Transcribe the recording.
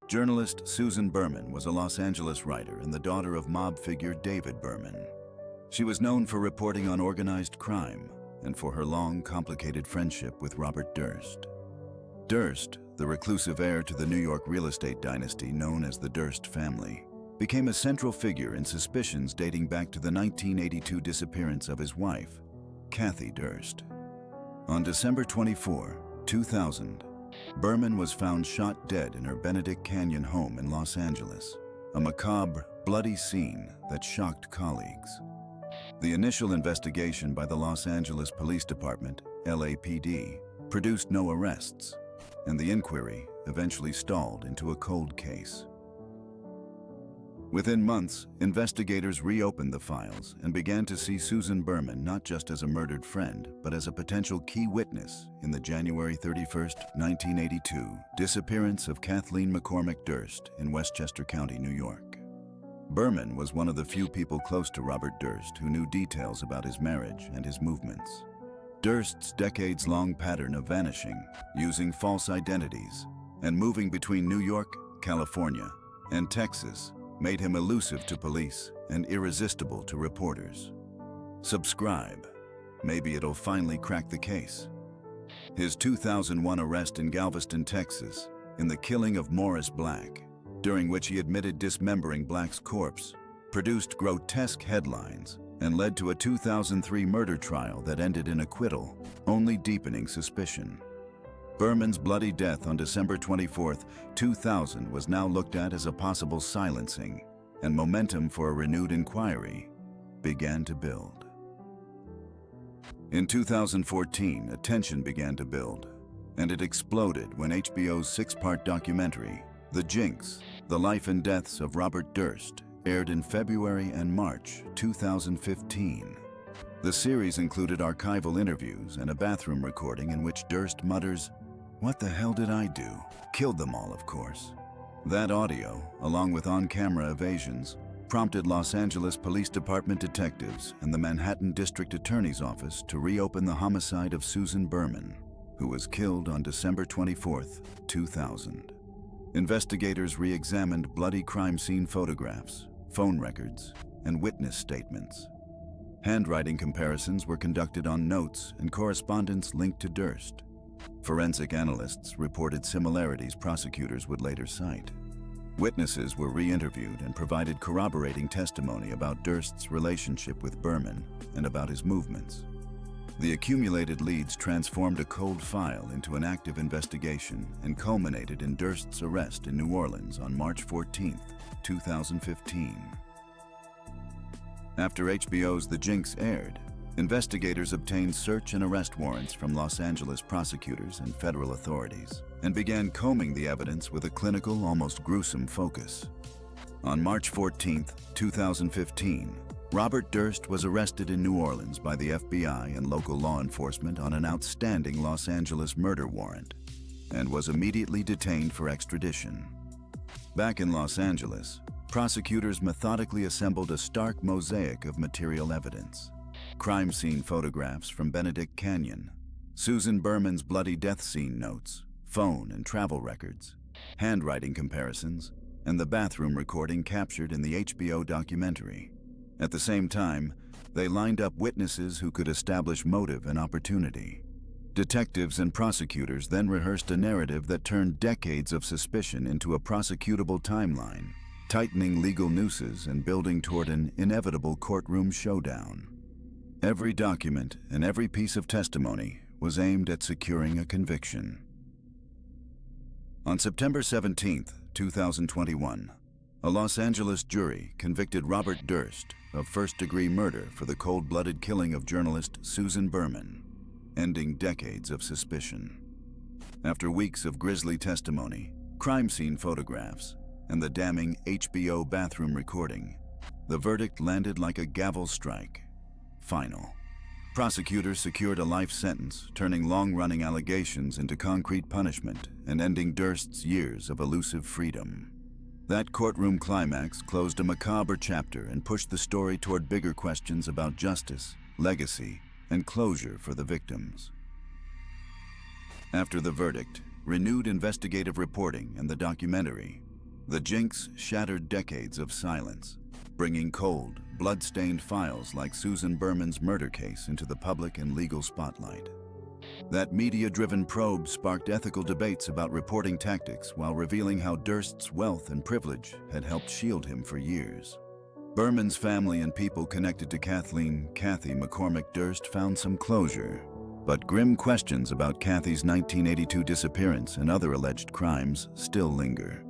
Journalist Susan Berman was a Los Angeles writer and the daughter of mob figure David Berman. She was known for reporting on organized crime and for her long, complicated friendship with Robert Durst. Durst, the reclusive heir to the New York real estate dynasty known as the Durst family, became a central figure in suspicions dating back to the 1982 disappearance of his wife, Kathy Durst. On December 24, 2000, Berman was found shot dead in her Benedict Canyon home in Los Angeles, a macabre, bloody scene that shocked colleagues. The initial investigation by the Los Angeles Police Department, LAPD, produced no arrests, and the inquiry eventually stalled into a cold case. Within months, investigators reopened the files and began to see Susan Berman not just as a murdered friend, but as a potential key witness in the January 31, 1982 disappearance of Kathleen McCormick Durst in Westchester County, New York. Berman was one of the few people close to Robert Durst who knew details about his marriage and his movements. Durst's decades-long pattern of vanishing, using false identities, and moving between New York, California, and Texas made him elusive to police and irresistible to reporters. Subscribe. Maybe it'll finally crack the case. His 2001 arrest in Galveston, Texas, in the killing of Morris Black, during which he admitted dismembering Black's corpse, produced grotesque headlines and led to a 2003 murder trial that ended in acquittal, only deepening suspicion. Berman's bloody death on December 24, 2000 was now looked at as a possible silencing, and momentum for a renewed inquiry began to build. In 2014, attention began to build, and it exploded when HBO's six-part documentary, The Jinx, The Life and Deaths of Robert Durst, aired in February and March 2015. The series included archival interviews and a bathroom recording in which Durst mutters, "What the hell did I do? Killed them all, of course." That audio, along with on-camera evasions, prompted Los Angeles Police Department detectives and the Manhattan District Attorney's Office to reopen the homicide of Susan Berman, who was killed on December 24, 2000. Investigators re-examined bloody crime scene photographs, phone records, and witness statements. Handwriting comparisons were conducted on notes and correspondence linked to Durst. Forensic analysts reported similarities prosecutors would later cite. Witnesses were re-interviewed and provided corroborating testimony about Durst's relationship with Berman and about his movements. The accumulated leads transformed a cold file into an active investigation and culminated in Durst's arrest in New Orleans on March 14, 2015. After HBO's The Jinx aired, investigators obtained search and arrest warrants from Los Angeles prosecutors and federal authorities and began combing the evidence with a clinical, almost gruesome focus. On March 14, 2015, Robert Durst was arrested in New Orleans by the FBI and local law enforcement on an outstanding Los Angeles murder warrant and was immediately detained for extradition. Back in Los Angeles, prosecutors methodically assembled a stark mosaic of material evidence. Crime scene photographs from Benedict Canyon, Susan Berman's bloody death scene notes, phone and travel records, handwriting comparisons, and the bathroom recording captured in the HBO documentary. At the same time, they lined up witnesses who could establish motive and opportunity. Detectives and prosecutors then rehearsed a narrative that turned decades of suspicion into a prosecutable timeline, tightening legal nooses and building toward an inevitable courtroom showdown. Every document and every piece of testimony was aimed at securing a conviction. On September 17, 2021, a Los Angeles jury convicted Robert Durst of first-degree murder for the cold-blooded killing of journalist Susan Berman, ending decades of suspicion. After weeks of grisly testimony, crime scene photographs, and the damning HBO bathroom recording, the verdict landed like a gavel strike. Final. Prosecutors secured a life sentence, turning long-running allegations into concrete punishment and ending Durst's years of elusive freedom. That courtroom climax closed a macabre chapter and pushed the story toward bigger questions about justice, legacy, and closure for the victims. After the verdict, renewed investigative reporting and the documentary, The jinx shattered decades of silence, bringing cold, blood-stained files like Susan Berman's murder case into the public and legal spotlight. That media-driven probe sparked ethical debates about reporting tactics while revealing how Durst's wealth and privilege had helped shield him for years. Berman's family and people connected to Kathy McCormick Durst found some closure, but grim questions about Kathy's 1982 disappearance and other alleged crimes still linger.